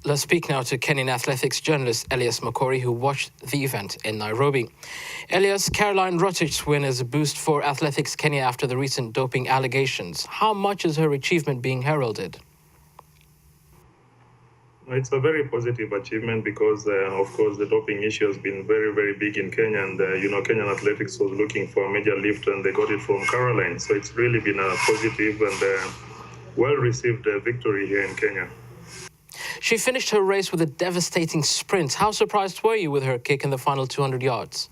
Let's speak now to Kenyan athletics journalist Elias Makori, who watched the event in Nairobi. Elias, Caroline Rotich's win is a boost for Athletics Kenya after the recent doping allegations. How much is her achievement being heralded? It's a very positive achievement because, of course, the doping issue has been very, very big in Kenya. And, Kenyan athletics was looking for a major lift and they got it from Caroline. So it's really been a positive and well-received victory here in Kenya. She finished her race with a devastating sprint. How surprised were you with her kick in the final 200 yards?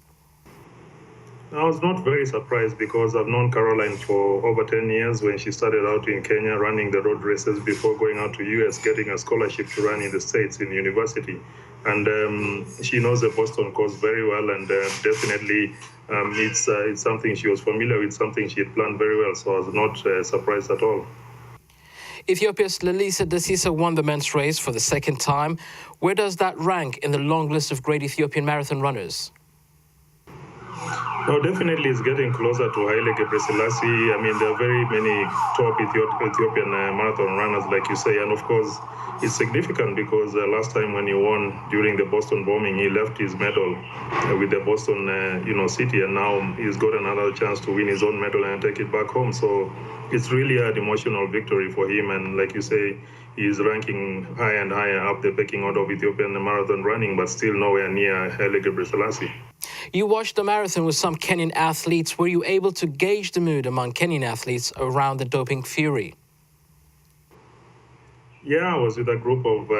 I was not very surprised because I've known Caroline for over 10 years when she started out in Kenya running the road races before going out to US, getting a scholarship to run in the States in university. And she knows the Boston course very well, and definitely it's something she was familiar with, something she had planned very well, so I was not surprised at all. Ethiopia's Lelisa Desisa won the men's race for the second time. Where does that rank in the long list of great Ethiopian marathon runners? No, definitely it's getting closer to Haile Gebrselassie. I mean, there are very many top Ethiopian marathon runners, like you say. And of course, it's significant because last time when he won during the Boston bombing, he left his medal with the Boston, city. And now he's got another chance to win his own medal and take it back home. So it's really an emotional victory for him. And like you say, he's ranking higher and higher up the pecking order of Ethiopian marathon running, but still nowhere near Haile Gebrselassie. You watched the marathon with some Kenyan athletes. Were you able to gauge the mood among Kenyan athletes around the doping fury? Yeah, I was with a group of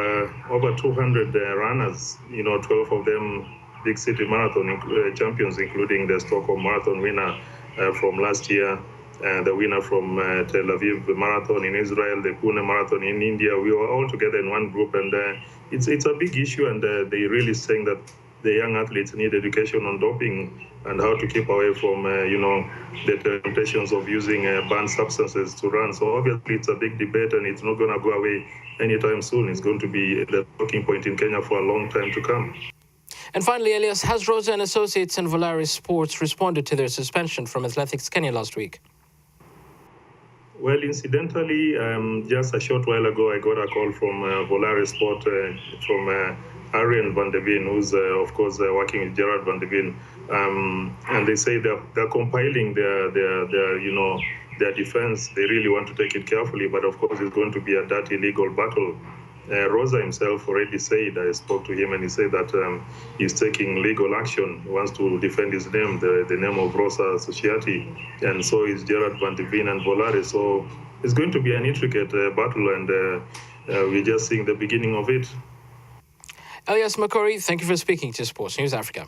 over 200 runners, 12 of them big city marathon champions, including the Stockholm Marathon winner from last year, the winner from Tel Aviv Marathon in Israel, the Pune Marathon in India. We were all together in one group, and it's a big issue, and they're really saying that the young athletes need education on doping and how to keep away from, the temptations of using banned substances to run. So obviously it's a big debate and it's not going to go away anytime soon. It's going to be the talking point in Kenya for a long time to come. And finally, Elias, has Rosa and Associates and Volaris Sports responded to their suspension from Athletics Kenya last week? Well, incidentally, just a short while ago, I got a call from Volaris Sport from Arjen van der Veen, who's, of course, working with Gerard van der Veen. And they say they're compiling their defense. They really want to take it carefully, but of course, it's going to be a dirty legal battle. Rosa himself already said, I spoke to him, and he said that he's taking legal action. He wants to defend his name, the name of Rosa Society, and so is Gerard van der Veen and Volaris. So it's going to be an intricate battle, and we're just seeing the beginning of it. Elias Makori, thank you for speaking to Sports News Africa.